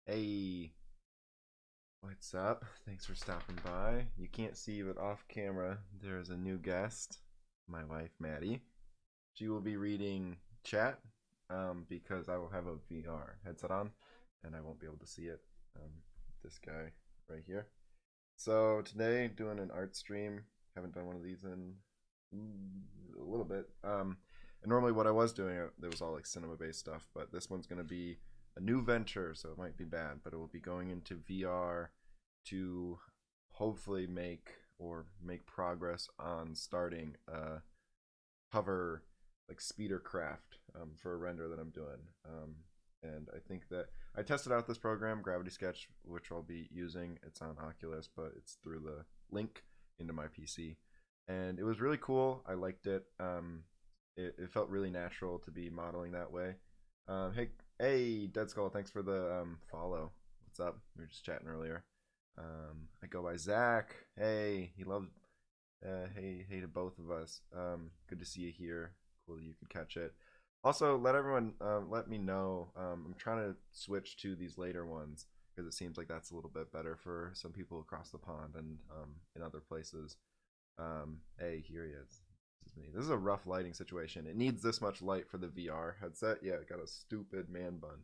Hey, what's up? Thanks for stopping by. You can't see, but off camera, there's a new guest, my wife, Maddie. She will be reading chat because I will have a VR headset on and I won't be able to see it. Um, this guy right here. So today, doing an art stream. Haven't done one of these in a little bit. And normally, what I was doing, there was all like cinema-based stuff, but this one's gonna be a new venture, so it might be bad, but it will be going into VR to hopefully make progress on starting a hover like speeder craft for a render that I'm doing. And I think that I tested out this program, Gravity Sketch, which I'll be using. It's on Oculus, but it's through the link into my PC, and it was really cool. I liked it. It felt really natural to be modeling that way. Hey, Dead Skull, thanks for the follow. What's up? We were just chatting earlier. I go by Zach. Hey, he loves. Hey to both of us. Good to see you here. Cool that you could catch it. Also, let everyone let me know. I'm trying to switch to these later ones because it seems like that's a little bit better for some people across the pond and in other places. Hey, here he is. This is me. This is a rough lighting situation. It needs this much light for the VR headset. Yeah, it got a stupid man bun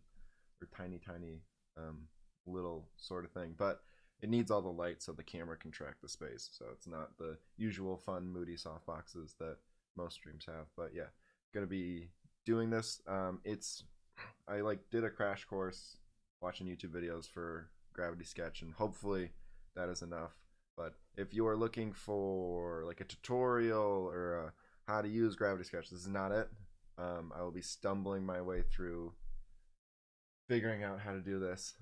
or tiny um, little sort of thing, but it needs all the light so the camera can track the space. So it's not the usual fun, moody soft boxes that most streams have. But yeah, gonna be doing this. I like did a crash course watching YouTube videos for Gravity Sketch, and hopefully that is enough. But if you are looking for like a tutorial or how to use Gravity Sketch, this is not it. I will be stumbling my way through figuring out how to do this.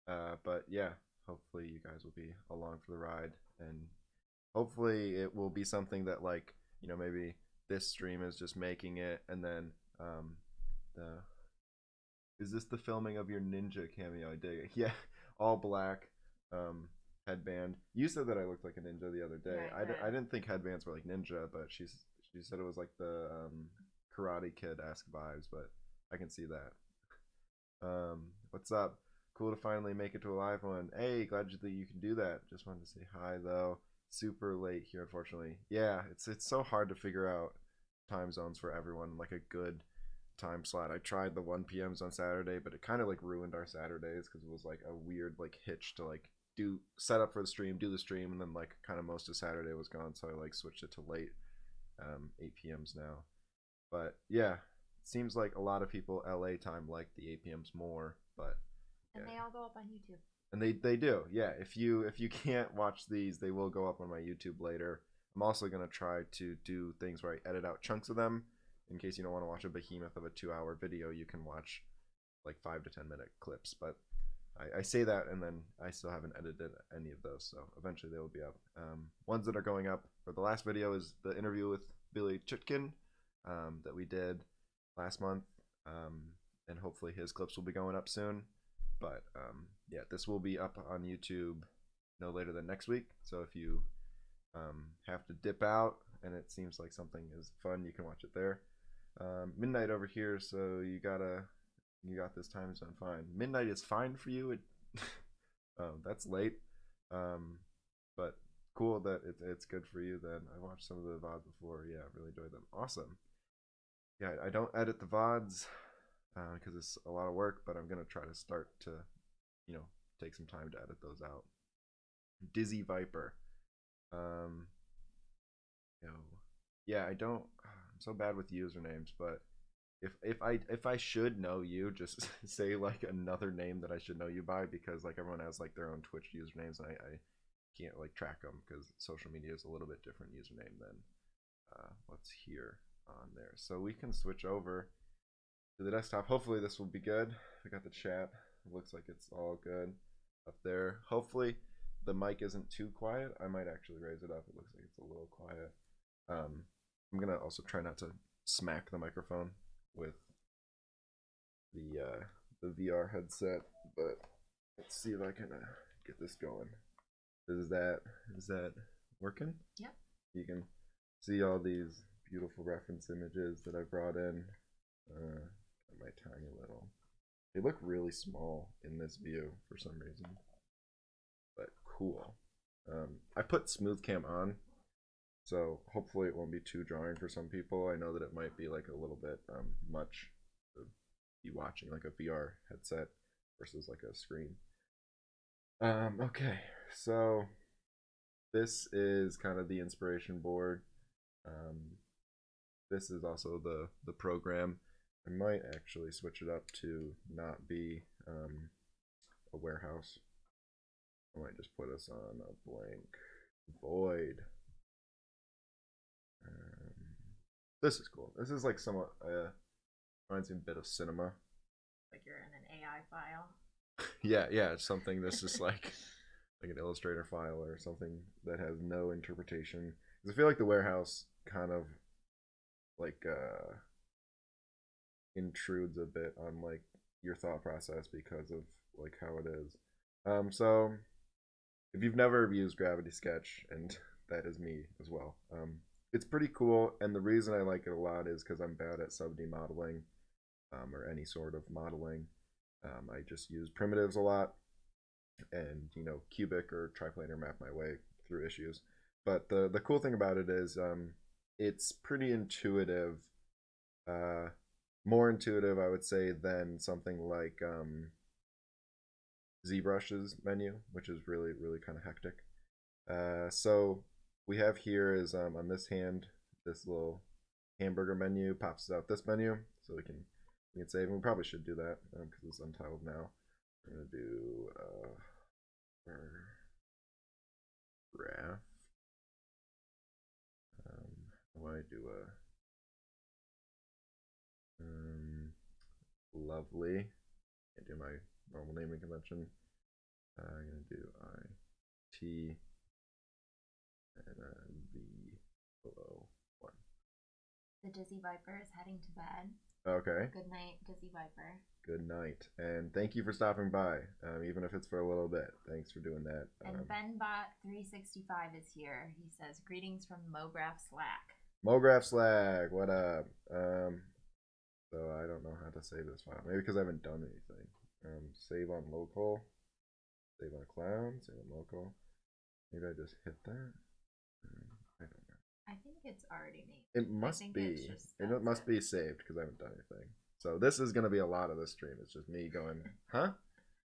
But yeah, hopefully you guys will be along for the ride, and hopefully it will be something that like maybe this stream is just making it, and then the is this the filming of your ninja cameo? I dig it. Yeah, all black headband. You said that I looked like a ninja the other day. I didn't think headbands were like ninja, but she said it was like the Karate Kid-esque vibes, but I can see that. What's up? Cool to finally make it to a live one. Hey, glad that you can do that. Just wanted to say hi though. Super late here, unfortunately. Yeah, it's so hard to figure out time zones for everyone, like a good time slot. I tried the 1 p.m.s on Saturday, but it kind of like ruined our Saturdays because it was like a weird like hitch to like do set up for the stream, do the stream, and then like kind of most of Saturday was gone, so I like switched it to late 8 p.m.s now. But yeah, it seems like a lot of people LA time like the 8 p.m.s more, but and yeah. they all go up on YouTube. And they do, yeah. If you can't watch these, they will go up on my YouTube later. I'm also gonna try to do things where I edit out chunks of them in case you don't want to watch a behemoth of a 2 hour video. You can watch like 5 to 10 minute clips, but I say that and then I still haven't edited any of those, so eventually they will be up. Ones that are going up for the last video is the interview with Billy Chutkin that we did last month, and hopefully his clips will be going up soon. But yeah, this will be up on YouTube no later than next week. So if you have to dip out and it seems like something is fun, you can watch it there. Midnight over here, so you got this time zone fine. Midnight is fine for you. That's late, um, but cool that it's good for you. Then I watched some of the VODs before. Yeah, I really enjoyed them. Awesome. Yeah, I don't edit the VODs because it's a lot of work, but I'm gonna try to start to, you know, take some time to edit those out. Dizzy Viper. Um, you know, yeah, I don't. I'm so bad with usernames, but if I should know you, just say like another name that I should know you by, because like everyone has like their own Twitch usernames, and I can't like track them because social media is a little bit different username than what's here on there. So we can switch over to the desktop. Hopefully this will be good. We got the chat. It looks like it's all good up there. Hopefully the mic isn't too quiet. I might actually raise it up. It looks like it's a little quiet. I'm gonna also try not to smack the microphone with the VR headset, but let's see if I can get this going. Is that working? Yep. You can see all these beautiful reference images that I brought in. My tiny little They look really small in this view for some reason, but cool. I put smooth cam on, so hopefully it won't be too jarring for some people. I know that it might be like a little bit much to be watching like a VR headset versus like a screen. Okay, so this is kind of the inspiration board. Um, this is also the program. I might actually switch it up to not be a warehouse. I might just put us on a blank void. This is cool. This is like somewhat reminds me a bit of cinema. Like you're in an AI file. Yeah, it's something that's just like an Illustrator file or something that has no interpretation. Because I feel like the warehouse kind of like intrudes a bit on like your thought process because of like how it is. So if you've never used Gravity Sketch, and that is me as well, it's pretty cool. And the reason I like it a lot is because I'm bad at sub-D modeling or any sort of modeling. I just use primitives a lot, and cubic or triplanar map my way through issues. But the cool thing about it is it's pretty intuitive, more intuitive I would say than something like ZBrush's menu, which is really kind of hectic. So we have here is on this hand, this little hamburger menu pops out this menu, so we can save. And we probably should do that because it's untitled now. We're gonna do graph. Why do a lovely? I do my normal naming convention. I'm gonna do IT and V below 1. The Dizzy Viper is heading to bed. Okay. Good night, Dizzy Viper. Good night, and thank you for stopping by, even if it's for a little bit. Thanks for doing that. And BenBot365 is here. He says, "Greetings from MoGraph Slack." MoGraph Slack, what up? So I don't know how to save this file. Maybe because I haven't done anything. Save on local. Save on cloud. Save on local. Maybe I just hit that. I don't know. I think it's already made. It must be. It must be saved because I haven't done anything. So this is going to be a lot of this stream. It's just me going, huh?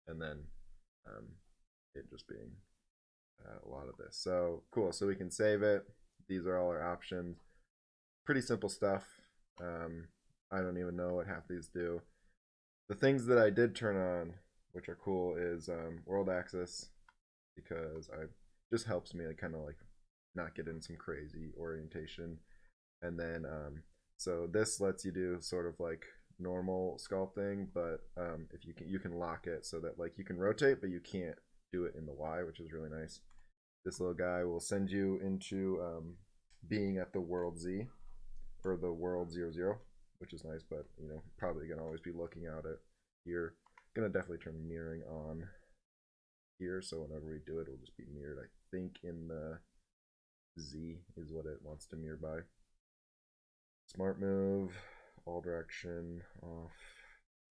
And then it just being a lot of this. So cool. So we can save it. These are all our options. Pretty simple stuff. I don't even know what half these do. The things that I did turn on, which are cool, is world axis, because it just helps me kind of like not get in some crazy orientation. And then so this lets you do sort of like normal sculpting, but if you can lock it so that like you can rotate, but you can't do it in the Y, which is really nice. This little guy will send you into being at the world Z or the world 00, which is nice, but probably gonna always be looking out at here. Gonna definitely turn mirroring on here, so whenever we do it, it'll just be mirrored. I think in the Z is what it wants to mirror by. Smart move, all direction off.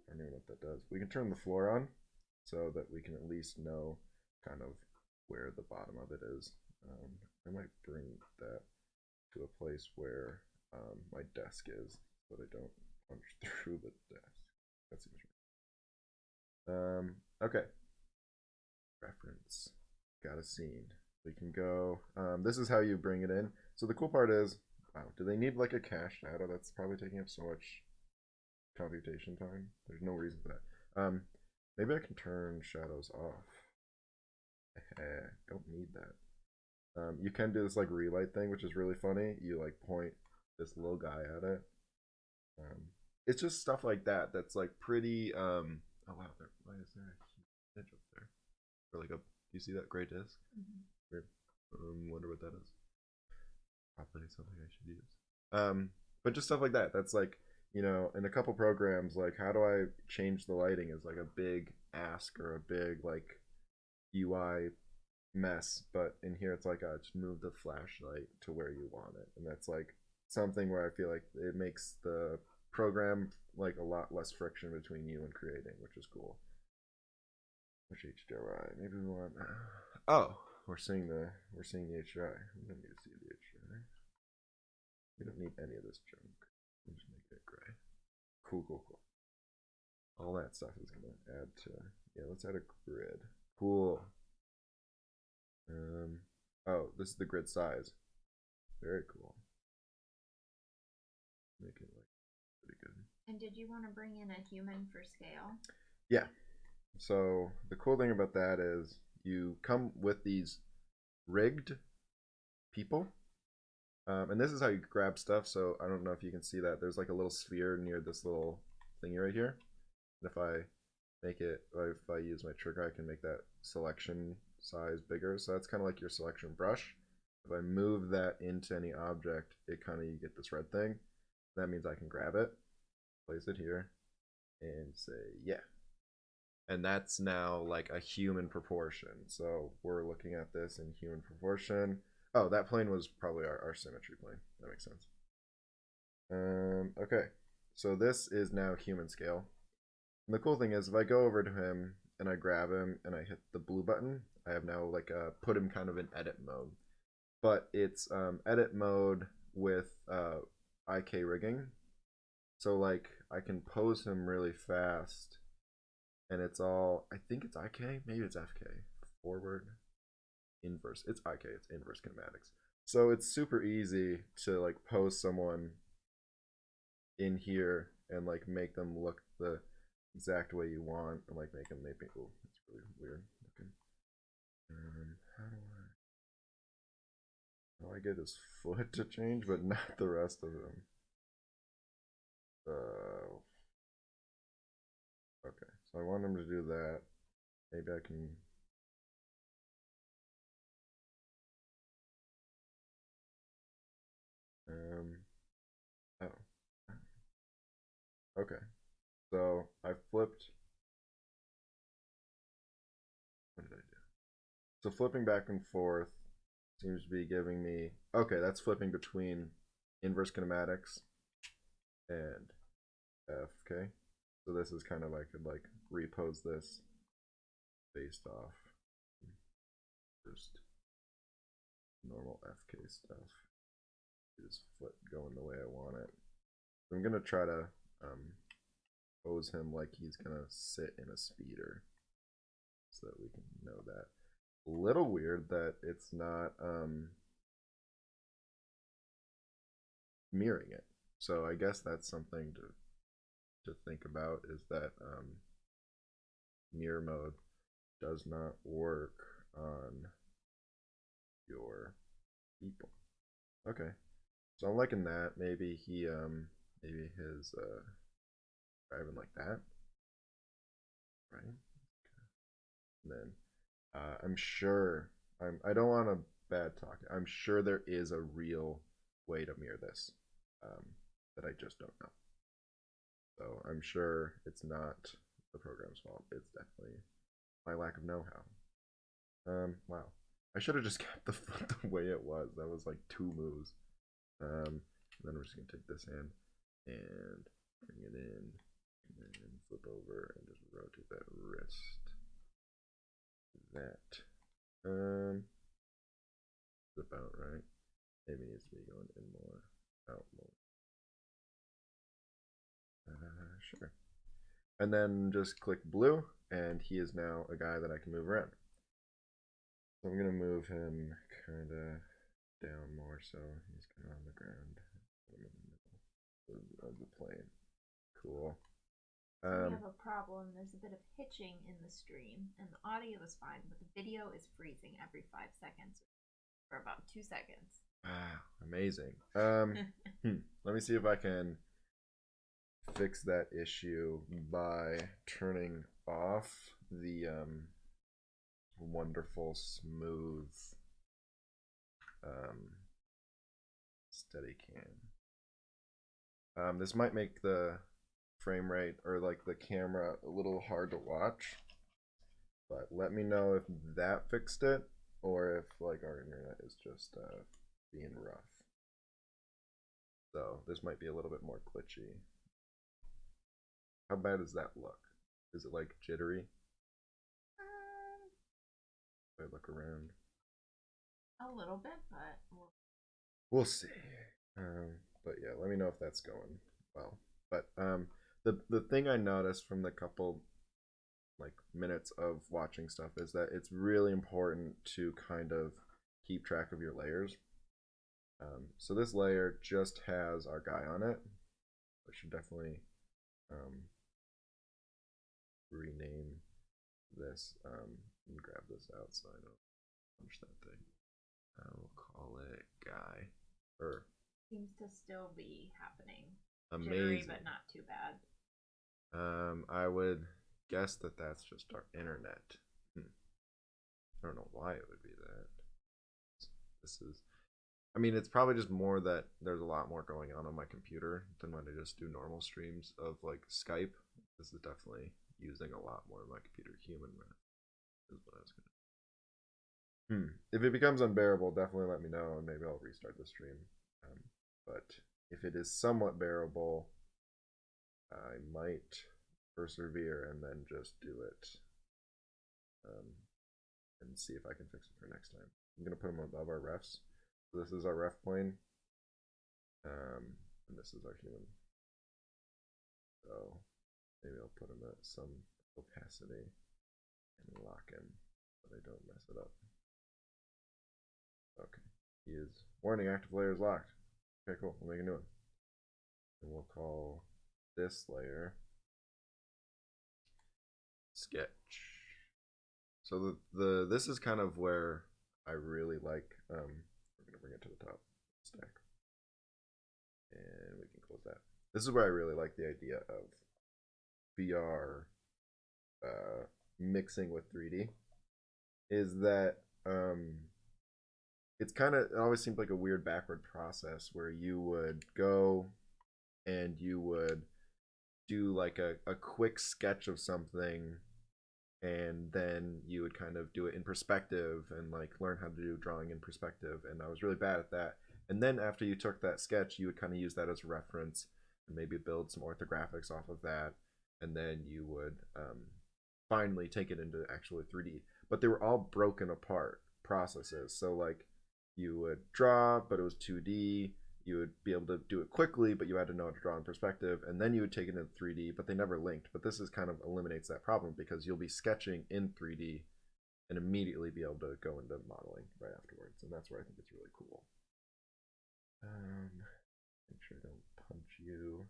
I don't know what that does. We can turn the floor on so that we can at least know kind of where the bottom of it is. I might bring that to a place where my desk is, so that I don't punch through the desk. That seems right. Okay. Reference. Got a scene. We can go. This is how you bring it in. So the cool part is, wow, do they need like a cache shadow? That's probably taking up so much computation time. There's no reason for that. Maybe I can turn shadows off. Don't need that. You can do this like relight thing, which is really funny. You like point this little guy at it. It's just stuff like that that's like pretty oh wow, why is there a edge up there? Or like a, do you see that gray disc? Weird. Wonder what that is. Probably something I should use. But just stuff like that. That's like, in a couple programs, like how do I change the lighting is like a big ask or a big like UI mess. But in here it's like just move the flashlight to where you want it. And that's like something where I feel like it makes the program like a lot less friction between you and creating, which is cool. Which HDRI? Maybe we want. Oh, we're seeing the HDRI. We don't need to see the HDRI. We don't need any of this junk. We'll just make it gray. Cool. All that stuff is gonna add to. Yeah, let's add a grid. Cool. Oh, this is the grid size. Very cool. Make it like pretty good. And did you want to bring in a human for scale? Yeah. So the cool thing about that is you come with these rigged people. And this is how you grab stuff. So I don't know if you can see that. There's like a little sphere near this little thingy right here. And if I make it, if I use my trigger, I can make that selection size bigger. So that's kind of like your selection brush. If I move that into any object, it kind of, you get this red thing. That means I can grab it, place it here, and say, yeah. And that's now like a human proportion. So we're looking at this in human proportion. Oh, that plane was probably our symmetry plane. That makes sense. Okay, so this is now human scale. And the cool thing is if I go over to him and I grab him and I hit the blue button, I have now like put him kind of in edit mode. But it's edit mode with IK rigging. So like I can pose him really fast and it's all, I think it's IK, maybe it's FK, forward, inverse. It's IK, it's inverse kinematics. So it's super easy to like pose someone in here and like make them look the exact way you want and like make them maybe, oh, that's really weird looking. How do I get his foot to change but not the rest of him? Okay, so I want him to do that. Maybe I can. Oh. Okay, so I flipped. What did I do? So flipping back and forth seems to be giving me. Okay, that's flipping between inverse kinematics and FK. So this is kind of, I could like repose this based off just normal FK stuff. His foot going the way I want it. I'm gonna try to pose him like he's gonna sit in a speeder so that we can know that. A little weird that it's not mirroring it. So I guess that's something to think about, is that mirror mode does not work on your people. Okay, so I'm liking that. Maybe he maybe his driving like that, right? And then I'm sure I don't want to bad talk. I'm sure there is a real way to mirror this that I just don't know. So I'm sure it's not the program's fault. It's definitely my lack of know-how. Wow. I should have just kept the foot the way it was. That was like 2 moves. And then we're just gonna take this hand and bring it in, and then flip over and just rotate that wrist. That. It's about right. Maybe needs to be going in more, out more. Sure. And then just click blue, and he is now a guy that I can move around. So I'm gonna move him kind of down more, so he's kind of on the ground. Put him in the middle of the plane. Cool. We have a problem. There's a bit of hitching in the stream, and the audio is fine, but the video is freezing every 5 seconds for about 2 seconds. Ah, amazing. Let me see if I can fix that issue by turning off the wonderful smooth Steadicam. This might make the frame rate or like the camera a little hard to watch, but let me know if that fixed it or if like our internet is just being rough. So this might be a little bit more glitchy How bad does that look? Is it like jittery? If I look around. A little bit, but we'll see. But yeah, let me know if that's going well. But the thing I noticed from the couple like minutes of watching stuff is that it's really important to kind of keep track of your layers. So this layer just has our guy on it. I should definitely rename this. Let me grab this out so I don't punch that thing. We'll call it guy. Seems to still be happening. Amazing. Jittery, but not too bad. I would guess that that's just our internet. I don't know why it would be that. This is, I mean, it's probably just more that there's a lot more going on my computer than when I just do normal streams of like Skype. This is definitely using a lot more of my computer. Human is what I was gonna. If it becomes unbearable, definitely let me know and maybe I'll restart the stream. But if it is somewhat bearable, I might persevere and then just do it and see if I can fix it for next time. I'm going to put them above our refs. So this is our ref plane, and this is our human. So maybe I'll put them at some opacity and lock in so they don't mess it up. Okay, he is warning, active layer is locked. Okay, cool, we'll make a new one. And we'll call this layer sketch. So this is kind of where I really like. We're gonna bring it to the top stack, and we can close that. This is where I really like the idea of VR mixing with 3D. Is that it's kind of, it always seemed like a weird backward process where you would go and you would do like a quick sketch of something, and then you would kind of do it in perspective and like learn how to do drawing in perspective, and I was really bad at that. And then after you took that sketch, you would kind of use that as a reference and maybe build some orthographics off of that, and then you would finally take it into actually 3D. But they were all broken apart processes. So like you would draw, but it was 2D. You would be able to do it quickly, but you had to know how to draw in perspective, and then you would take it into 3D, but they never linked. But this is kind of eliminates that problem because you'll be sketching in 3D and immediately be able to go into modeling right afterwards, and that's where I think it's really cool. Make sure I don't punch you.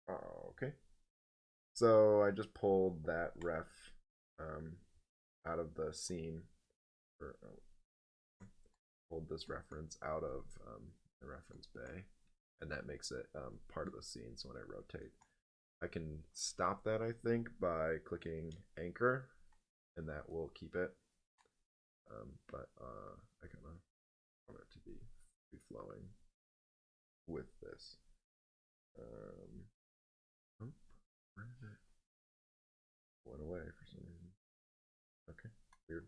Oh, okay. So I just pulled that ref out of the scene, or pulled this reference out of the reference bay, and that makes it part of the scene. So when I rotate, I can stop that, I think, by clicking anchor, and that will keep it. But I kind of want it to be free flowing with this. Where did it went away for some reason? Okay, weird.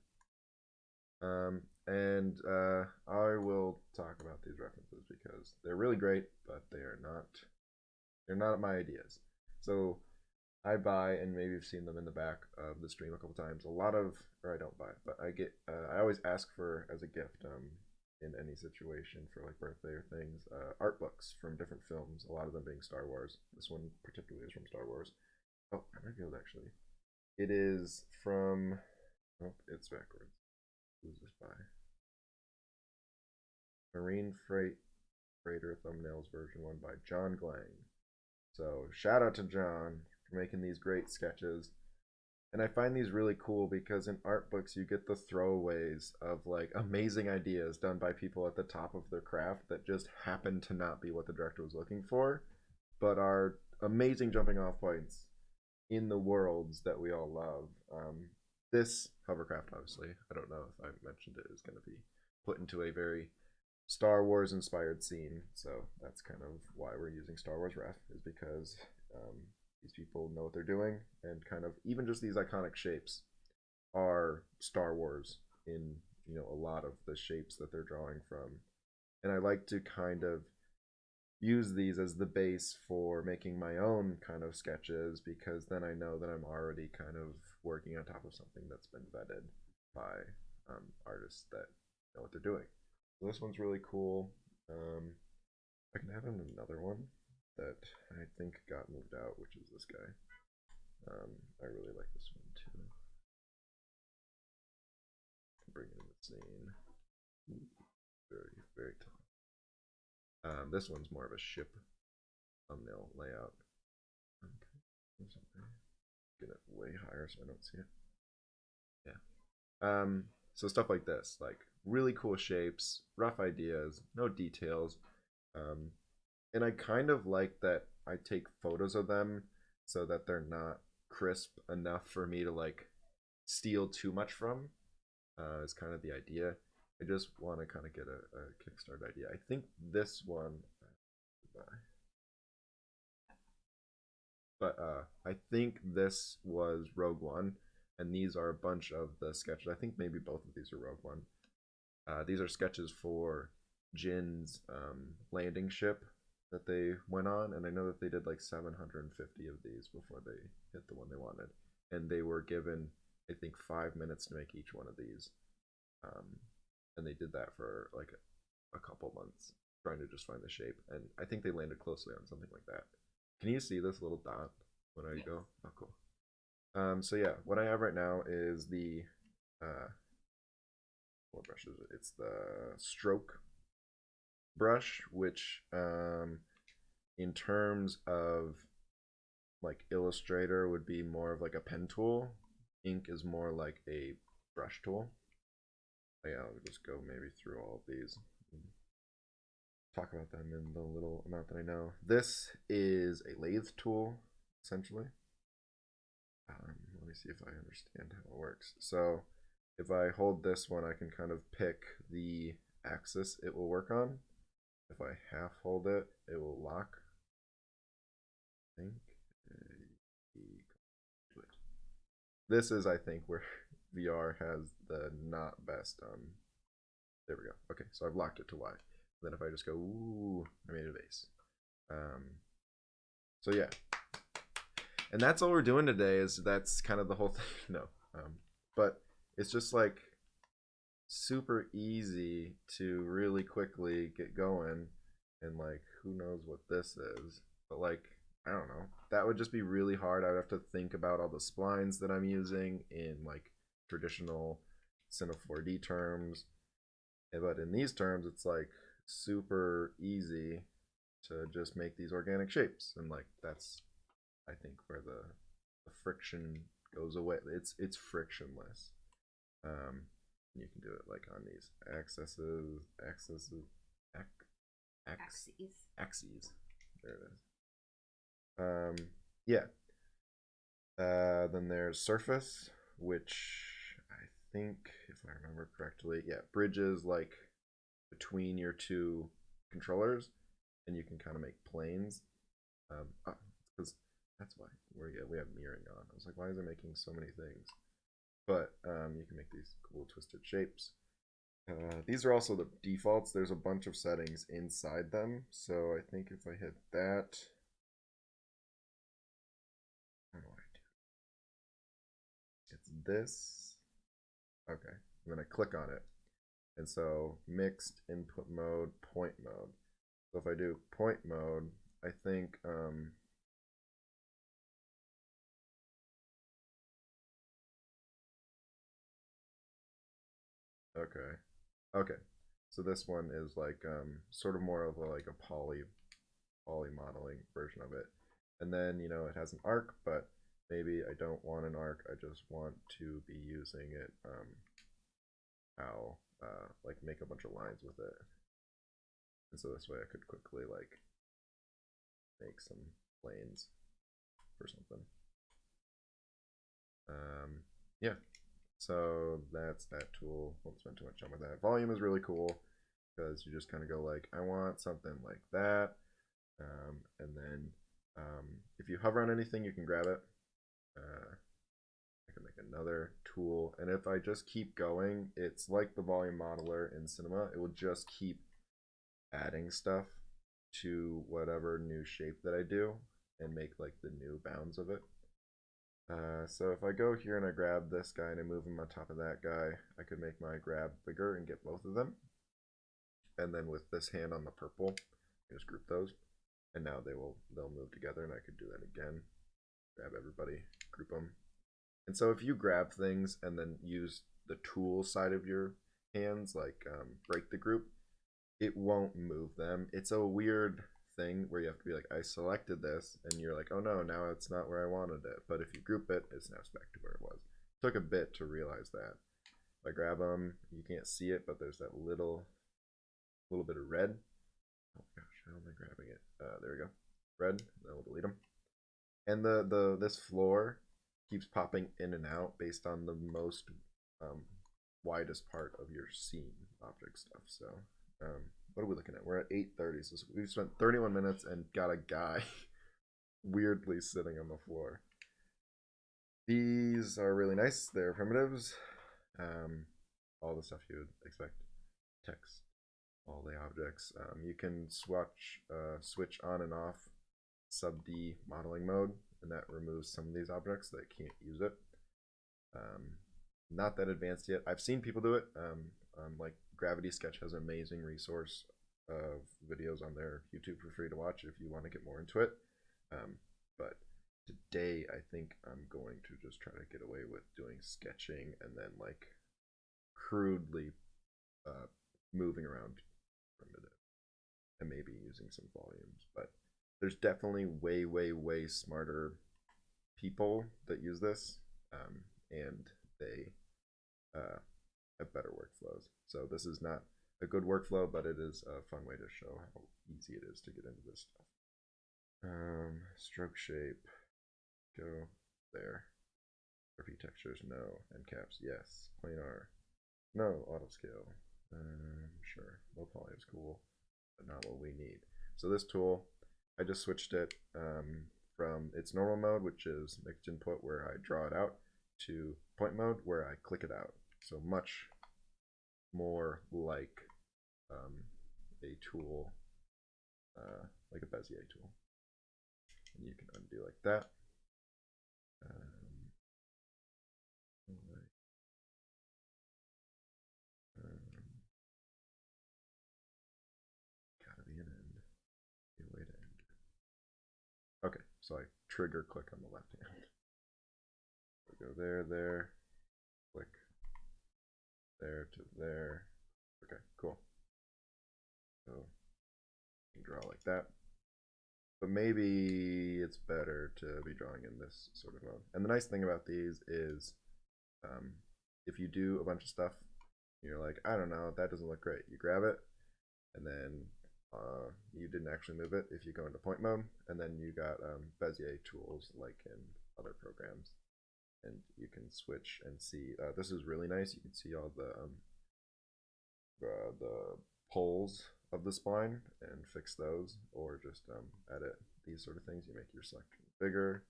And I will talk about these references because they're really great, but they're not my ideas. So I buy, and maybe you've seen them in the back of the stream a couple times. A lot of, or I don't buy, but I get. I always ask for as a gift in any situation for like birthday or things, art books from different films. A lot of them being Star Wars. This one particularly is from Star Wars. Oh, I revealed actually. It is from. Oh, it's backwards. Who's this by? Marine Freighter Thumbnails version 1 by John Glang. So shout out to John for making these great sketches. And I find these really cool because in art books you get the throwaways of like amazing ideas done by people at the top of their craft that just happen to not be what the director was looking for, but are amazing jumping off points in the worlds that we all love. This Hovercraft, obviously, I don't know if I mentioned it, is going to be put into a very Star Wars inspired scene. So that's kind of why we're using Star Wars Ref, is because these people know what they're doing, and kind of even just these iconic shapes are Star Wars in a lot of the shapes that they're drawing from. And I like to kind of use these as the base for making my own kind of sketches, because then I know that I'm already kind of working on top of something that's been vetted by artists that know what they're doing. So this one's really cool. I can add in another one that I think got moved out, which is this guy. I really like this one too. Bring in the scene. Very, very tall. This one's more of a ship thumbnail layout. Okay. Get it way higher so I don't see it. Yeah. So stuff like this, like really cool shapes, rough ideas, no details. And I kind of like that I take photos of them so that they're not crisp enough for me to like steal too much from. Is kind of the idea. I just want to kind of get a kickstart idea. I think this one, but I think this was Rogue One, and these are a bunch of the sketches. I think maybe both of these are Rogue One. These are sketches for Jin's landing ship that they went on, and I know that they did like 750 of these before they hit the one they wanted, and they were given, I think, 5 minutes to make each one of these, and they did that for like a couple months trying to just find the shape, and I think they landed closely on something like that. Can you see this little dot when I go? Oh, cool. So yeah, what I have right now is the what brush is it? It's the stroke brush, which in terms of like Illustrator would be more of like a pen tool. Ink is more like a brush tool. But yeah, I'll just go maybe through all of these. Talk about them in the little amount that I know. This is a lathe tool, essentially. Let me see if I understand how it works. So if I hold this one, I can kind of pick the axis it will work on. If I half hold it, it will lock. I think. This is, I think, where VR has the not best. There we go. Okay, so I've locked it to Y. Then if I just go, ooh, I made a vase. So yeah, and that's all we're doing today. Is that's kind of the whole thing. No, but it's just like super easy to really quickly get going, and like who knows what this is, but like I don't know. That would just be really hard. I would have to think about all the splines that I'm using in like traditional Cine 4D terms, but in these terms, it's like super easy to just make these organic shapes, and like that's I think where the friction goes away. It's frictionless. You can do it like on these axes, axes. There it is. Yeah. Then there's surface, which I think, if I remember correctly, yeah, bridges like between your two controllers, and you can kind of make planes. Because that's why we have mirroring on. I was like, why is it making so many things? But you can make these cool twisted shapes. These are also the defaults. There's a bunch of settings inside them. So I think if I hit that, how do I do? It's this. Okay. I'm going to click on it. And so mixed input mode, point mode. So if I do point mode, I think okay. Okay. So this one is like sort of more of like a poly modeling version of it. And then, it has an arc, but maybe I don't want an arc. I just want to be using it how like make a bunch of lines with it. And so this way I could quickly like make some planes or something. Yeah. So that's that tool. Won't spend too much time with that. Volume is really cool because you just kind of go like, I want something like that. And then if you hover on anything, you can grab it. I can make another tool. And if I just keep going, it's like the volume modeler in Cinema. It will just keep adding stuff. to whatever new shape that I do and make like the new bounds of it. So if I go here and I grab this guy and I move him on top of that guy, I could make my grab bigger and get both of them. And then with this hand on the purple, I just group those, and now they'll move together, and I could do that again. Grab everybody, group them. And so if you grab things and then use the tool side of your hands, like break the group, it won't move them. It's a weird thing where you have to be like, I selected this, and you're like, oh no, now it's not where I wanted it. But if you group it, it snaps back to where it was. It took a bit to realize that. If I grab them, you can't see it, but there's that little bit of red. Oh gosh, how am I grabbing it? There we go. Red. Then we'll delete them. And this floor keeps popping in and out based on the most widest part of your scene object stuff. So what are we looking at? We're at 8:30, so we've spent 31 minutes and got a guy weirdly sitting on the floor. These are really nice. They're primitives. All the stuff you would expect. Text, all the objects. You can switch on and off sub D modeling mode, and that removes some of these objects that can't use it. Not that advanced yet. I've seen people do it. Like Gravity Sketch has an amazing resource of videos on their YouTube for free to watch if you want to get more into it. But today I think I'm going to just try to get away with doing sketching and then like crudely moving around primitive and maybe using some volumes. But there's definitely way smarter people that use this, and they have better workflows. So this is not a good workflow, but it is a fun way to show how easy it is to get into this stuff. Stroke shape, go there. RP textures, no. End caps, yes. Planar, no. Auto scale, sure. Low poly is cool, but not what we need. So this tool, I just switched it from its normal mode, which is mixed input where I draw it out, to point mode where I click it out. So much more like a tool, like a Bezier tool. And you can undo like that. Gotta be an end. Be a way to end it. Okay, so I trigger click on the left hand. So go there, click, there to there. Okay, cool. So you can draw like that. But maybe it's better to be drawing in this sort of mode. And the nice thing about these is if you do a bunch of stuff, you're like, I don't know, that doesn't look great. You grab it, and then you didn't actually move it if you go into point mode, and then you got Bezier tools like in other programs. And you can switch and see. This is really nice. You can see all the poles of the spline and fix those, or just edit these sort of things. You make your selection bigger,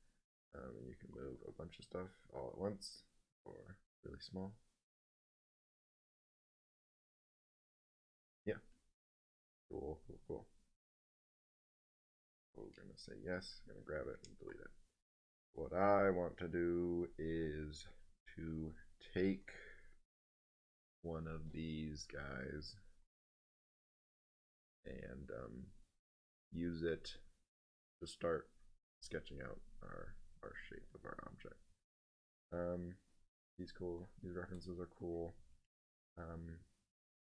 and you can move a bunch of stuff all at once, or really small. Yeah, cool. We're gonna say yes. Gonna grab it and delete it. What I want to do is to take one of these guys and use it to start sketching out our shape of our object. These references are cool.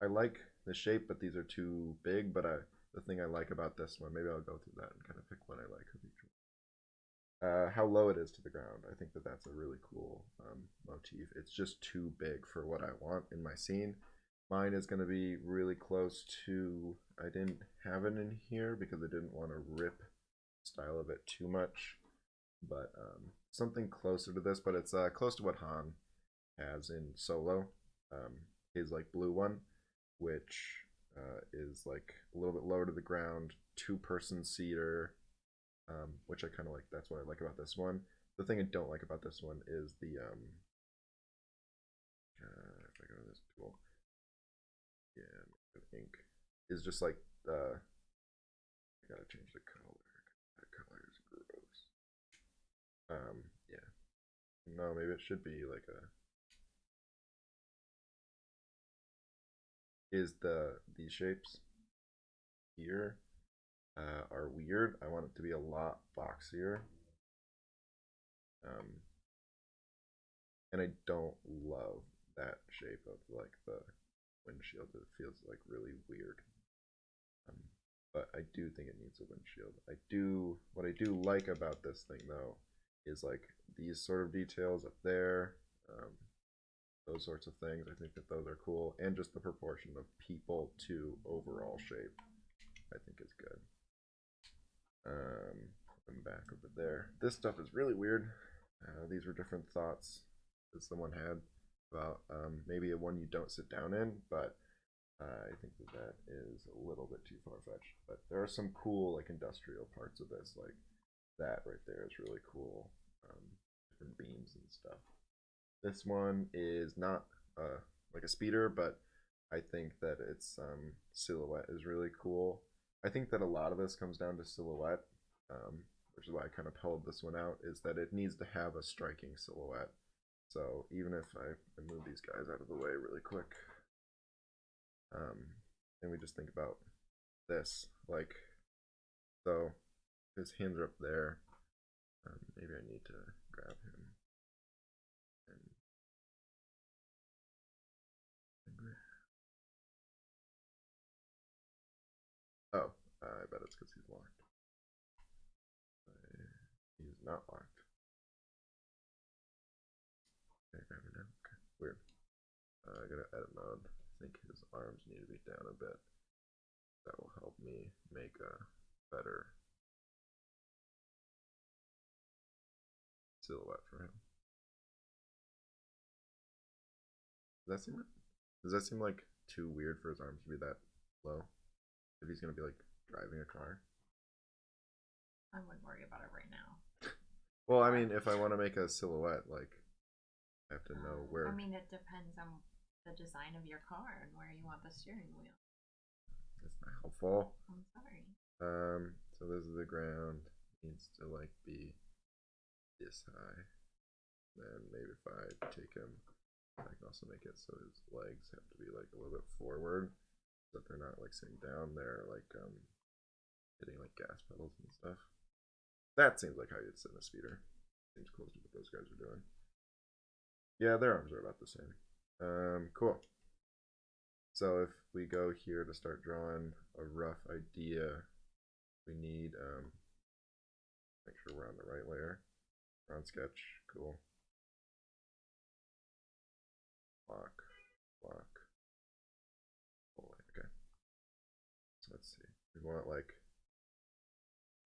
I like the shape, but these are too big. But the thing I like about this one, maybe I'll go through that and kind of pick what I like of each one. How low it is to the ground. I think that's a really cool motif. It's just too big for what I want in my scene. Mine is going to be really close to, I didn't have it in here because I didn't want to rip style of it too much, but something closer to this, but it's close to what Han has in Solo, his like blue one, which is like a little bit lower to the ground, two-person seater, which I kind of like. That's what I like about this one. The thing I don't like about this one is the if I go to this tool, yeah, ink is just like gotta change the color. That color is gross. Yeah. No, maybe it should be like a. These shapes here are weird. I want it to be a lot boxier. And I don't love that shape of like the windshield. It feels like really weird. But I do think it needs a windshield. What I do like about this thing though is like these sort of details up there, those sorts of things. I think that those are cool, and just the proportion of people to overall shape, I think is good. I'm back over there. This stuff is really weird. These were different thoughts that someone had about maybe a one you don't sit down in, but I think that is a little bit too far-fetched. But there are some cool like industrial parts of this, like that right there is really cool. Different beams and stuff. This one is not like a speeder, but I think that its silhouette is really cool. I think that a lot of this comes down to silhouette, which is why I kind of pulled this one out, is that it needs to have a striking silhouette. So even if I move these guys out of the way really quick, and we just think about this, like, so his hands are up there. Maybe I need to grab him. Oh, I bet it's because he's locked. He's not locked. Okay, grab him now. Okay, weird. I gotta edit mode. I think his arms need to be down a bit. That will help me make a better silhouette for him. Does that seem like too weird for his arms to be that low? If he's gonna be like driving a car? I wouldn't worry about it right now. Well, I mean, if I want to make a silhouette, like, I have to know where. I mean, it depends on the design of your car and where you want the steering wheel. That's not helpful. I'm sorry. So this is the ground. Needs to like be this high. Then maybe if I take him, I can also make it so his legs have to be like a little bit forward, so that they're not like sitting down there, like hitting like gas pedals and stuff. That seems like how you'd sit in a speeder. Seems close to what those guys are doing. Yeah, their arms are about the same. Cool. So if we go here to start drawing a rough idea, we need make sure we're on the right layer. We're on sketch. Cool. Lock. Okay. So let's see. We want like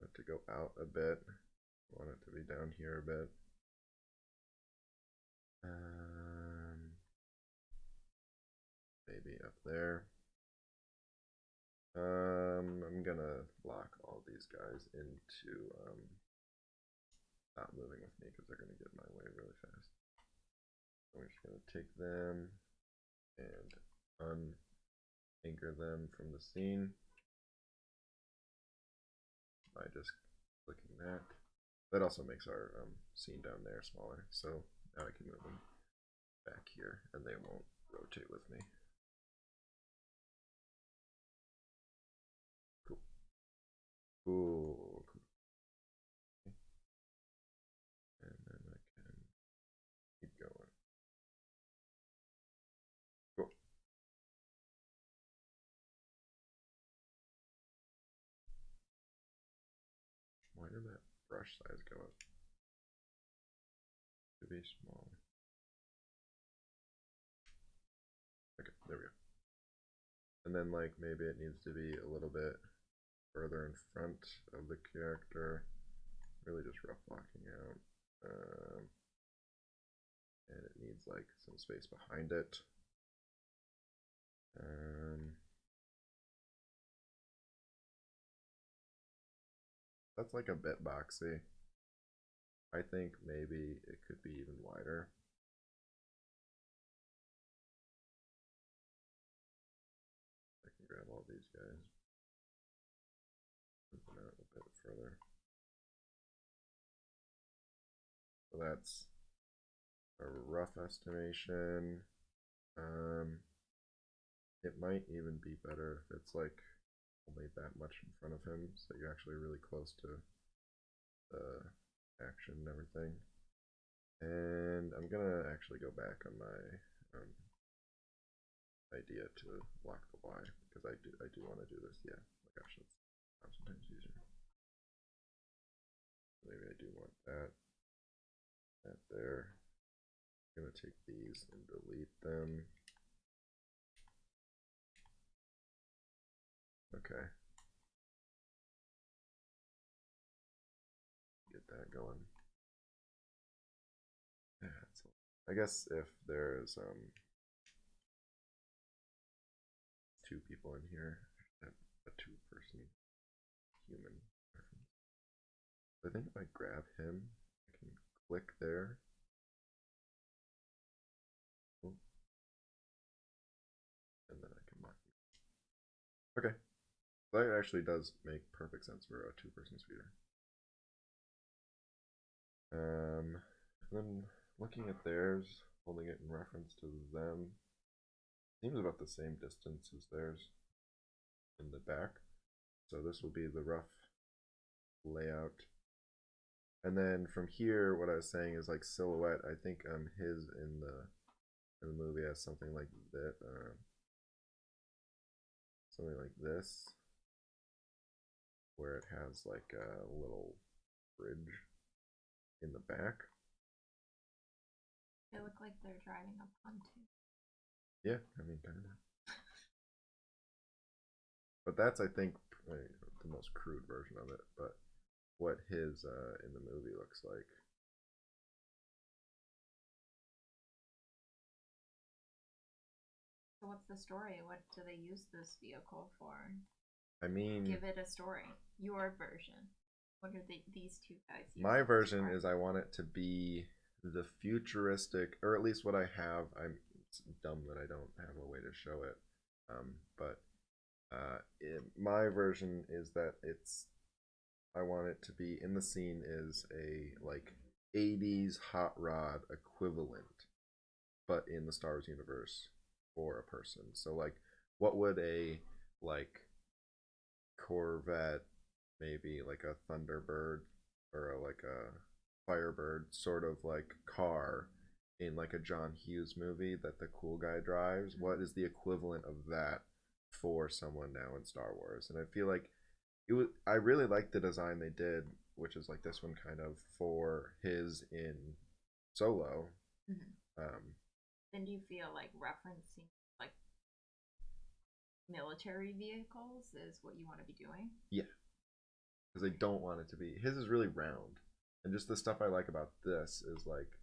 it to go out a bit. We want it to be down here a bit. Maybe up there. I'm gonna lock all these guys into not moving with me because they're gonna get in my way really fast. So we're just gonna take them and unanchor them from the scene by just clicking that. That also makes our scene down there smaller, so now I can move them back here and they won't rotate with me. Cool. And then I can keep going. Cool. Why did that brush size go up? To be small. Okay, there we go. And then like maybe it needs to be a little bit further in front of the character. Really just rough blocking out. And it needs like some space behind it. That's like a bit boxy. I think maybe it could be even wider. I can grab all these guys. Put them further. So that's a rough estimation. It might even be better if it's like only that much in front of him, so you're actually really close to the action and everything. And I'm gonna actually go back on my idea to lock the Y because I do want to do this. Yeah, oh my gosh, that's sometimes easier. Maybe I do want that there. I'm gonna take these and delete them. Okay. Get that going. Yeah, I guess if there's two people in here, a two-person human reference. I think if I grab him, I can click there. Oh. And then I can mark it. Okay. That actually does make perfect sense for a two-person speeder. And then looking at theirs, holding it in reference to them, seems about the same distance as theirs in the back. So this will be the rough layout. And then from here, what I was saying is like silhouette. I think his in the movie has something like that, something like this, where it has like a little bridge in the back. They look like they're driving a pontoon. Yeah, I mean, kind of. But that's, I think, the most crude version of it. But what his in the movie looks like. So what's the story? What do they use this vehicle for? I mean, give it a story. Your version. What are these two guys using? My version is I want it to be the futuristic, or at least what I have. It's dumb that I don't have a way to show it. My version is that I want it to be in the scene is a like 80s hot rod equivalent, but in the Star Wars universe for a person. So like, what would a like Corvette, maybe like a Thunderbird or like a Firebird sort of like car in like a John Hughes movie that the cool guy drives? What is the equivalent of that for someone now in Star Wars? And I feel like I really like the design they did, which is like this one kind of for his in Solo. Mm-hmm. Then do you feel like referencing like military vehicles is what you want to be doing? Yeah, because I don't want it to be. His is really round, and just the stuff I like about this is like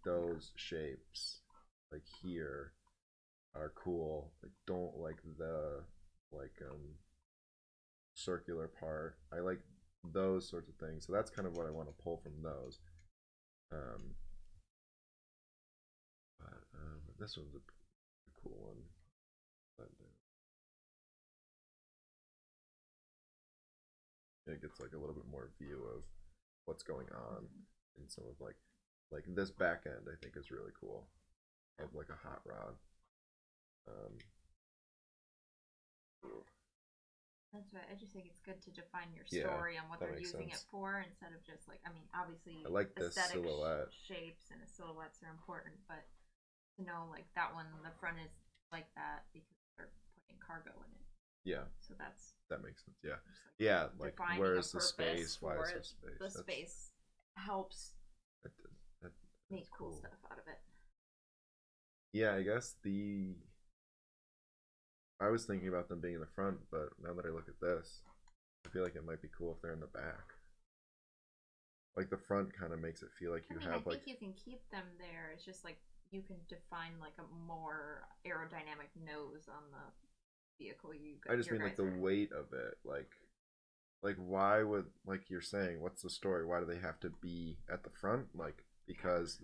those shapes, like here, are cool. I don't like the circular part. I like those sorts of things. So that's kind of what I want to pull from those. But this one's a cool one. It gets like a little bit more view of what's going on in some of like this back end. I think is really cool, of like a hot rod. That's right. I just think it's good to define your story on what they're using it for, instead of just like, I mean, obviously I like this aesthetic silhouette. shapes and the silhouettes are important, but to know like that one, the front is like that because they're putting cargo in it. Yeah. So that makes sense. Yeah. Like, yeah. Like where's the space? Why is there space? The space helps make cool stuff out of it. Yeah, I guess I was thinking about them being in the front, but now that I look at this, I feel like it might be cool if they're in the back. Like the front kind of makes it feel like you have like. I think you can keep them there. It's just like you can define like a more aerodynamic nose on the vehicle I just mean like the weight of it, like why would, like you're saying, what's the story? Why do they have to be at the front? Like because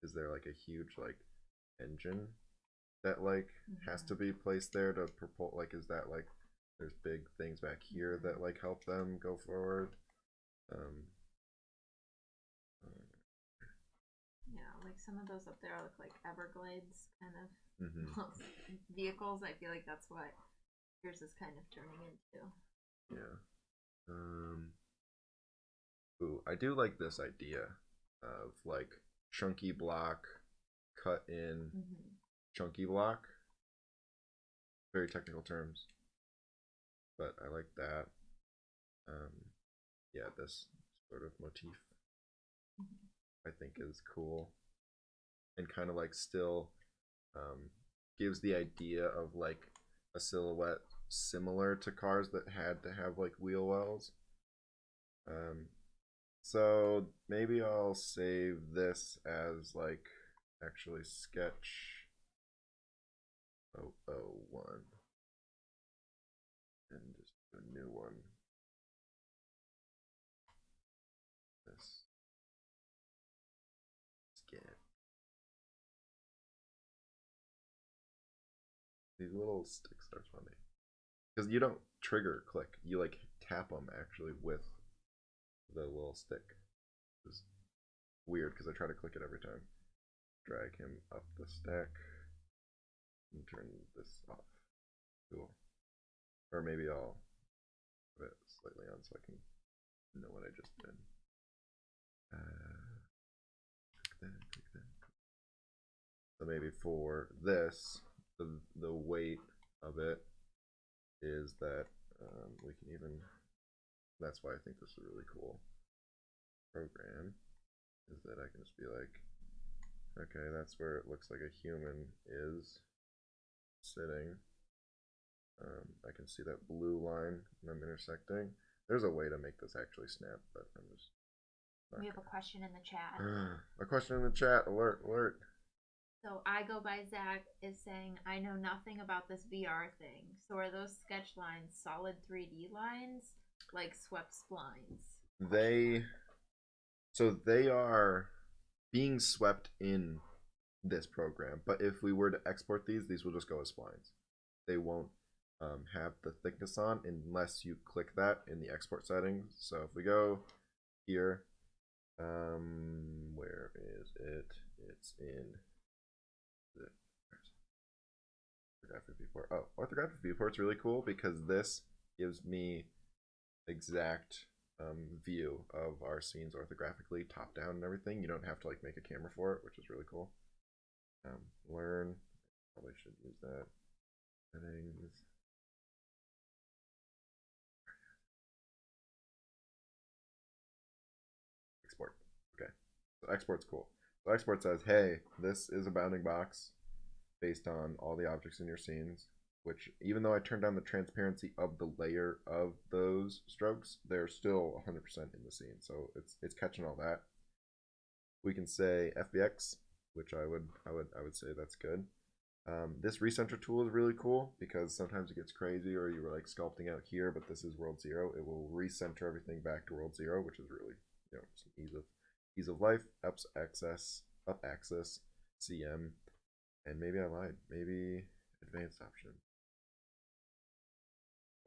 is there like a huge like engine that like has to be placed there to propel, like is that like there's big things back here that like help them go forward. Yeah, like some of those up there look like Everglades kind of vehicles. I feel like that's what yours is kind of turning into. Yeah. Ooh, I do like this idea of like chunky block, cut in chunky block. Very technical terms, but I like that. Yeah, this sort of motif I think is cool, and kind of like still gives the idea of like a silhouette similar to cars that had to have like wheel wells. So maybe I'll save this as like actually sketch 001 and just do a new one. This sketch. These little sticks are funny because you don't trigger click, you like tap them actually with the little stick. It's weird because I try to click it every time. Drag him up the stack and turn this off. Cool. Or maybe I'll put it slightly on so I can know what I just did. Click that. So maybe for this, the weight of it is that we can even. That's why I think this is a really cool program. Is that I can just be like, okay, that's where it looks like a human is sitting. I can see that blue line and I'm intersecting. There's a way to make this actually snap, but I'm just. We have a question in the chat. A question in the chat. Alert, alert. So I go by Zach is saying, I know nothing about this VR thing. So are those sketch lines solid 3D lines, like swept splines? They are being swept in this program, but if we were to export these will just go as splines. They won't have the thickness on unless you click that in the export settings. So if we go here, where is it? It's in the orthographic viewport. Oh, orthographic viewport's really cool because this gives me exact view of our scenes orthographically, top down and everything. You don't have to like make a camera for it, which is really cool. Learn. Probably should use that. Settings. Export. Okay. So export's cool. So export says, hey, this is a bounding box based on all the objects in your scenes, which even though I turned down the transparency of the layer of those strokes, they're still 100% in the scene. So it's catching all that. We can say FBX, which I would say that's good. This recenter tool is really cool because sometimes it gets crazy or you were like sculpting out here, but this is world 0. It will recenter everything back to world 0, which is really, you know, some ease of life. Up axis, CM, and maybe I lied. Maybe advanced option.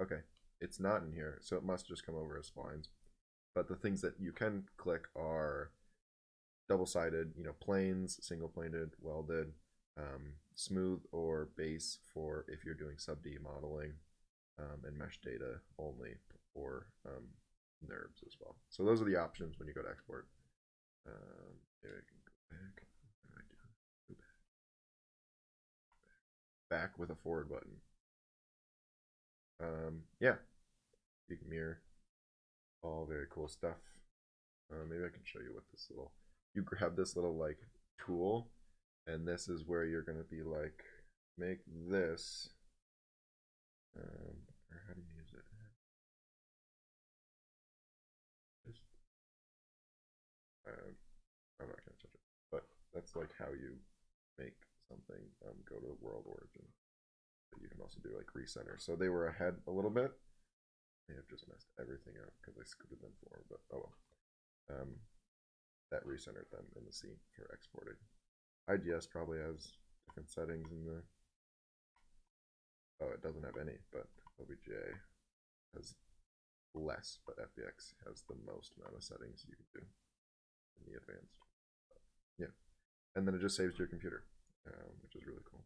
Okay, it's not in here, so it must just come over as splines. But the things that you can click are double-sided, you know, planes, single-planed, welded, smooth or base for if you're doing sub-D modeling, and mesh data only for NURBS as well. So those are the options when you go to export. Maybe I can go back. What do I do? Go back with a forward button. Yeah, you can mirror. All very cool stuff. Maybe I can show you what this little. You grab this little like tool, and this is where you're gonna be like, make this. Or how do you use it? Just, I'm not gonna touch it, but that's like how you make something go to world origin. But you can also do like recenter. So they were ahead a little bit. They have just messed everything up because I scooted them forward, but oh well. That recentered them in the scene for exporting. IGS probably has different settings in the. Oh, it doesn't have any, but OBJ has less, but FBX has the most amount of settings you can do in the advanced. Yeah, and then it just saves to your computer, which is really cool.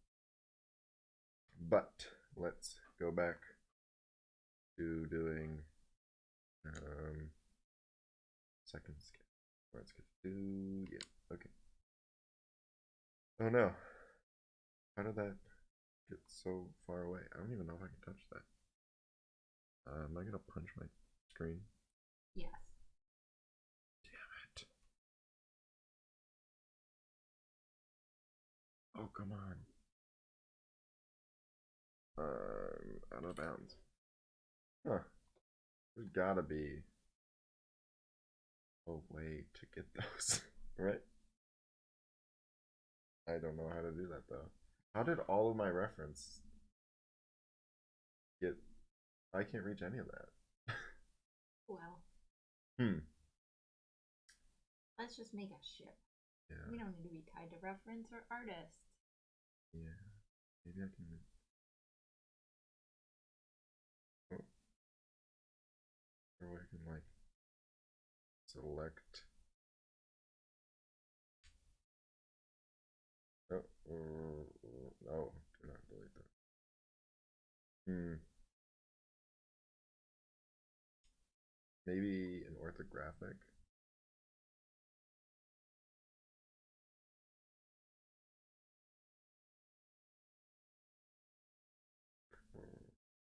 But let's go back to doing second sketch. Let's get to okay. Oh no, how did that get so far away? I don't even know if I can touch that. Am I gonna punch my screen? Yes. Damn it. Oh, come on. Out of bounds. Huh. There's gotta be a way to get those, right? I don't know how to do that though. How did all of my reference get... I can't reach any of that. Well. Let's just make a ship. Yeah. We don't need to be tied to reference or artist. Yeah. Maybe I can... Oh. Or I can like select... Oh, no, do not delete that. Maybe an orthographic.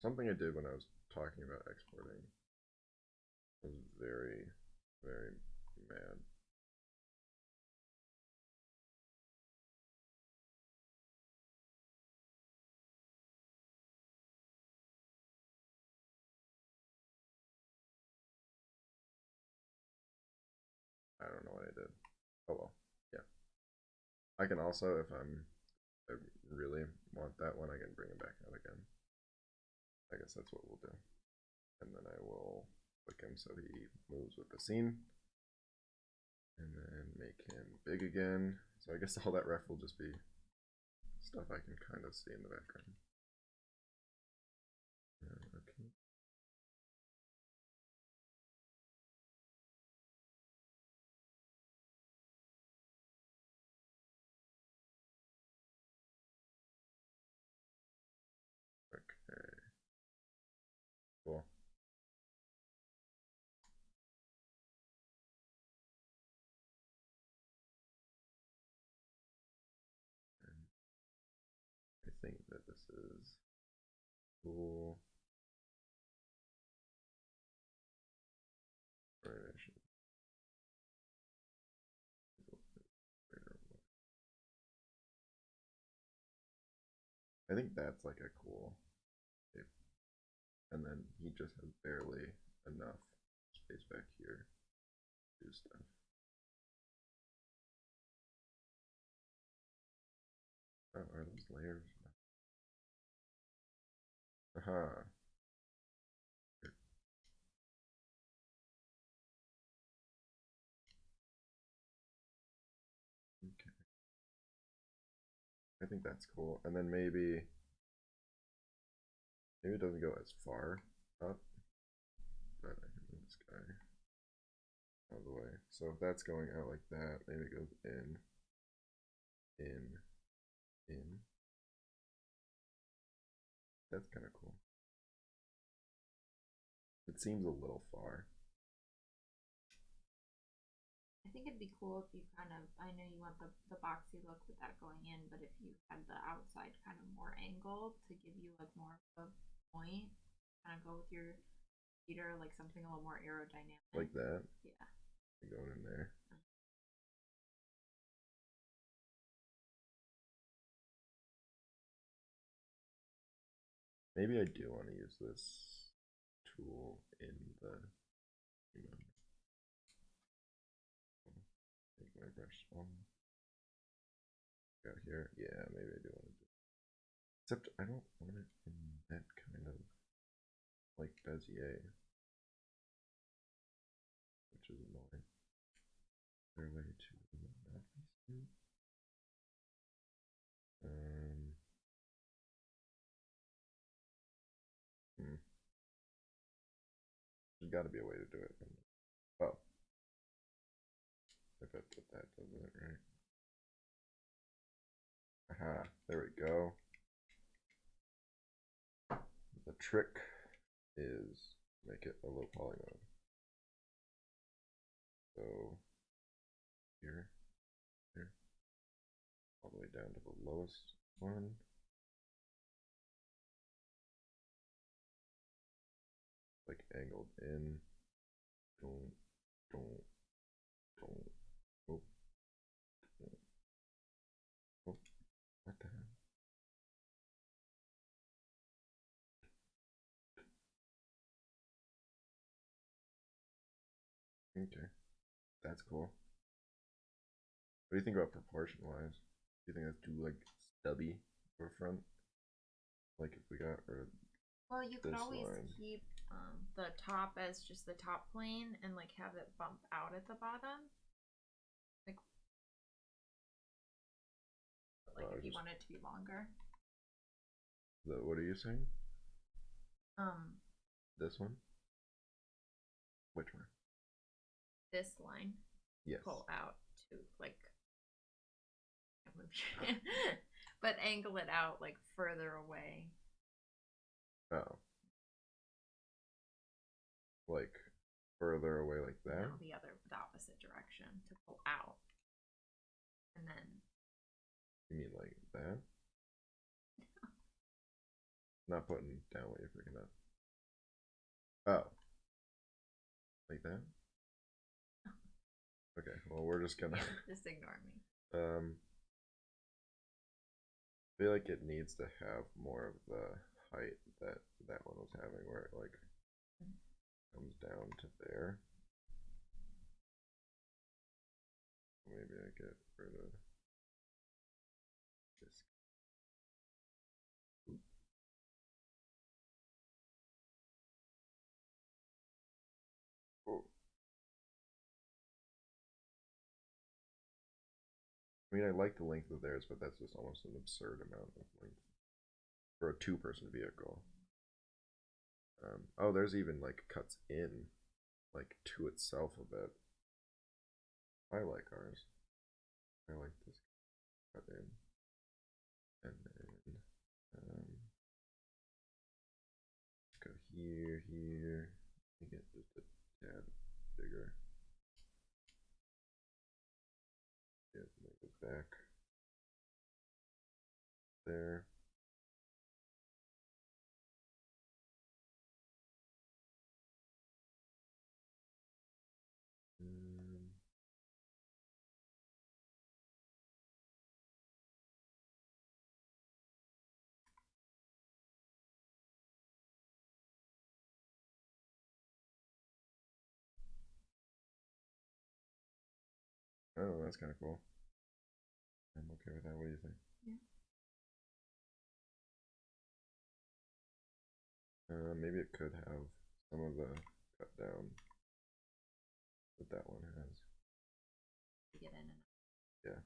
Something I did when I was talking about exporting. I was very, very mad. I don't know what I did. Oh well, yeah. I can also, if I really want that one, I can bring it back out again. I guess that's what we'll do. And then I will click him so he moves with the scene. And then make him big again. So I guess all that ref will just be stuff I can kind of see in the background. Okay. Okay. Cool. And I think that this is cool. Animation. I think that's like a cool shape. And then he just has barely enough space back here to do stuff. Oh, are those layers? Aha. Okay. I think that's cool. And then maybe it doesn't go as far up, but I can move this guy all the way. So if that's going out like that, maybe it goes in. That's kind of cool. It seems a little far. I think it'd be cool if you kind of, I know you want the boxy look with that going in, but if you had the outside kind of more angled to give you like more of a point, kind of go with your computer, like something a little more aerodynamic. Like that? Yeah. Going in there. Maybe I do want to use this tool in the, make my brush on. Out here, yeah, maybe I do want to do it. Except I don't want it in that kind of like Bezier, which is annoying. Is there a way to not be smooth? got to be a way to do it. Oh. I bet that does it, right? Aha, there we go. The trick is make it a low polygon. So here, all the way down to the lowest one. Like angled in. Don't. Oh. Oh. What the hell? Okay, that's cool. What do you think about proportion wise? Do you think that's too like stubby for front? Like if we got rid of Well, you could this always line. keep the top as just the top plane and like have it bump out at the bottom. Like if you want it to be longer. What are you saying? Um, This one? Which one? This line. Yes. Pull out to like, but angle it out like further away. Oh. Like further away like that? No, the opposite direction to pull out. And then. You mean like that? Not putting down what you're freaking out. Oh. Like that? Okay, well we're just gonna just ignore me. I feel like it needs to have more of the height that that one was having, where it like comes down to there. Maybe I get rid of this. Oop. Oh. I mean, I like the length of theirs, but that's just almost an absurd amount of length for a two-person vehicle. Oh, there's even like cuts in, like to itself a bit. I like ours. I like this cut in, and then go here. Make it just a tad bigger. Yeah, make it back there. Oh, that's kind of cool. I'm okay with that. What do you think? Yeah. Maybe it could have some of the cut down that that one has. Get in and out. Yeah.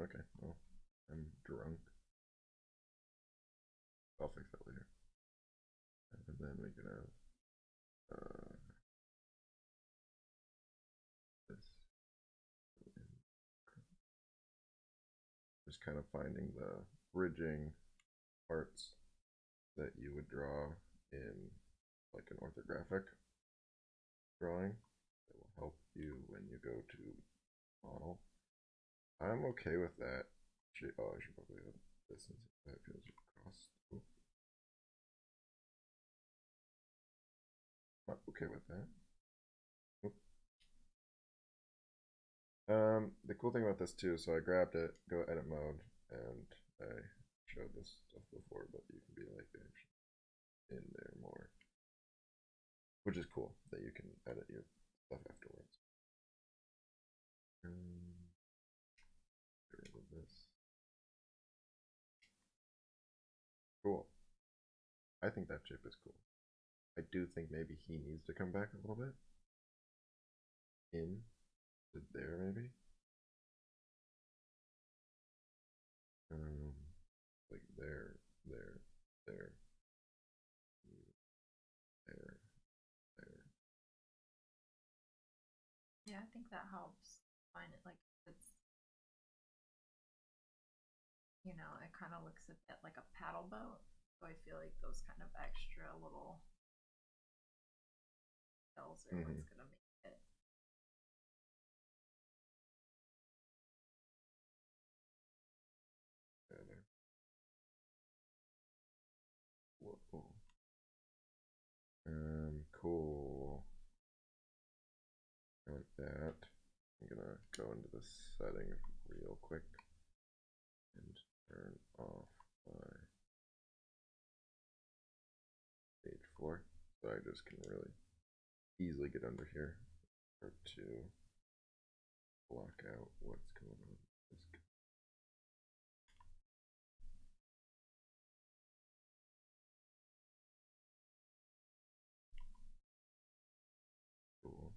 Okay, well, I'm drunk. I'll fix that later. And then we can have this. Just kind of finding the bridging parts that you would draw in like an orthographic drawing that will help you when you go to model. I'm okay with that. Oh, I should probably have this since that feels across. I'm okay with that. The cool thing about this too, so I grabbed it, go edit mode, and I showed this stuff before, but you can be like actually in there more. which is cool that you can edit your stuff afterwards. Get rid of this. Cool. I think that chip is cool. I do think maybe he needs to come back a little bit. In to there, maybe. Like there, there, there, there, there. Yeah, I think that helps. Find it like it's, you know, it kind of looks a bit like a paddle boat. So I feel like those kind of extra little details are what's gonna make it. There. Whoa. Cool. I like that. I'm gonna go into the setting real quick and turn off my page 4, so I just can really easily get under here or to block out what's going on. Cool.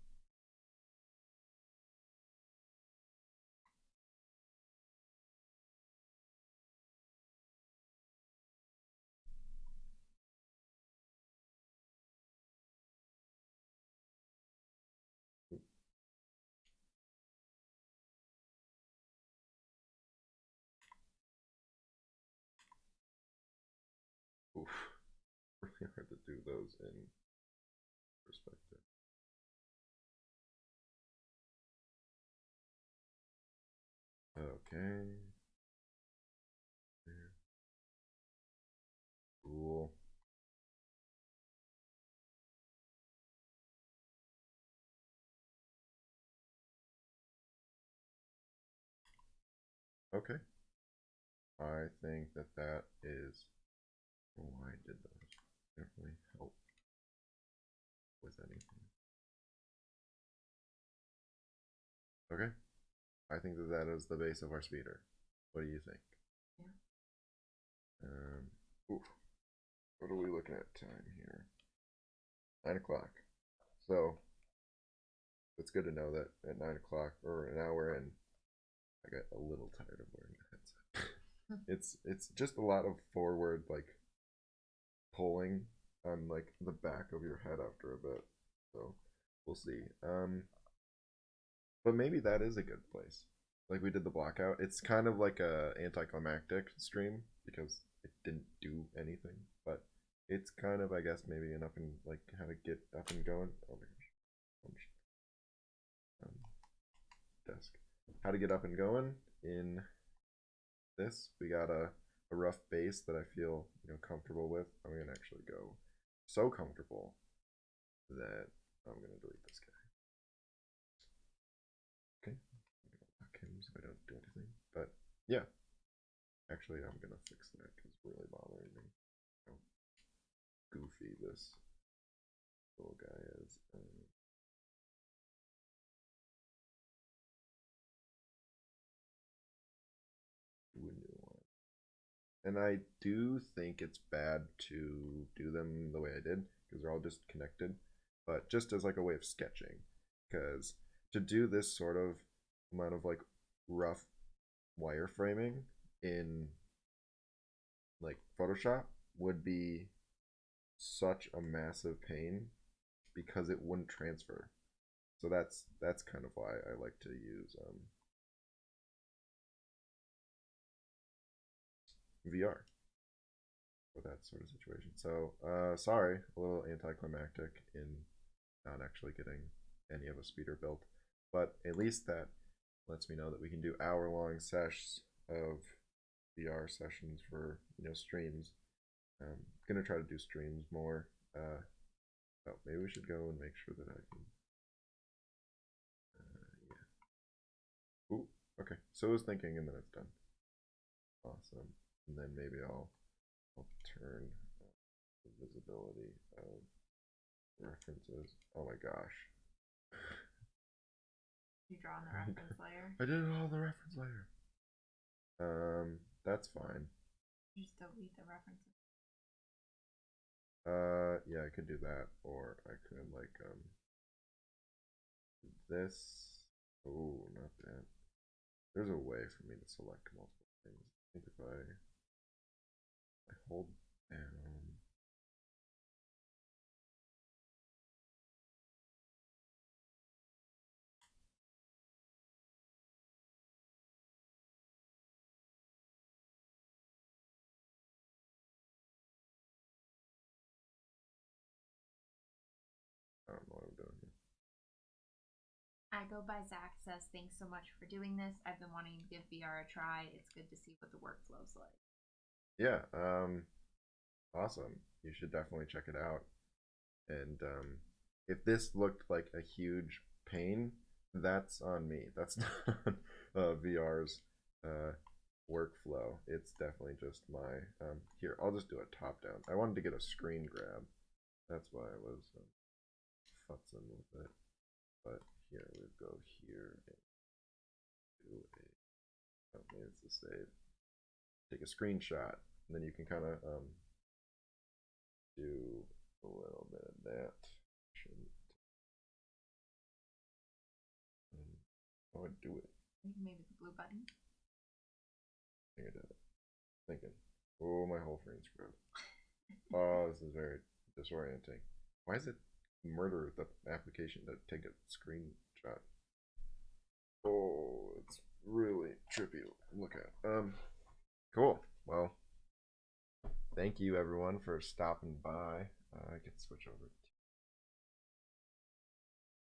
Oof. Really hard to do those in perspective. Okay. Cool. Okay. I think that that is why I did those. Definitely help with anything. Okay. I think that that is the base of our speeder. What do you think? Yeah. Oof. What are we looking at time here? 9 o'clock. So it's good to know that at 9 o'clock or an hour in, I got a little tired of wearing the headset. It's just a lot of forward like pulling on like the back of your head after a bit. So we'll see. But maybe that is a good place. Like we did the blackout. It's kind of like a anticlimactic stream because it didn't do anything, but it's kind of I guess maybe an up and like how to get up and going. Oh my gosh. Desk. How to get up and going in this. We got a rough base that I feel comfortable with. I'm gonna actually go so comfortable that I'm gonna delete this guy. Okay, I'm gonna lock him so I don't do anything. But yeah, actually I'm gonna fix that because it's really bothering me how goofy this little guy is. Do a new one. And I do think it's bad to do them the way I did because they're all just connected, but just as like a way of sketching. Because to do this sort of amount of like rough wireframing in like Photoshop would be such a massive pain because it wouldn't transfer. So that's kind of why I like to use VR for that sort of situation. So sorry, a little anticlimactic in not actually getting any of a speeder built, but at least that lets me know that we can do hour-long sessions of VR sessions for streams. Gonna try to do streams more. Oh, maybe we should go and make sure that I can. Yeah. Ooh. Okay. So I was thinking, and then it's done. Awesome. And then maybe I'll turn the visibility of References. Oh my gosh. You draw on the reference layer. I did it all in the reference layer. That's fine. You just delete the references. Yeah, I could do that, or I could like this. Oh, not that. There's a way for me to select multiple things. I think if I hold down. I don't know what I'm doing here. I go by Zach says, thanks so much for doing this. I've been wanting to give VR a try. It's good to see what the workflow's like. Yeah, awesome. You should definitely check it out. And if this looked like a huge pain, that's on me. That's not VR's workflow. It's definitely just my here. I'll just do a top down. I wanted to get a screen grab. That's why I was futzing with it. But here we go here and do a minutes to save. Take a screenshot, and then you can kind of do a little bit of that. Shouldn't. I would do it. Maybe the blue button. I think I did it. Thinking. Oh, my whole screen's screwed. Oh, this is very disorienting. Why is it murder the application to take a screenshot? Oh, it's really trippy to look at. Cool. Well, thank you everyone for stopping by. I can switch over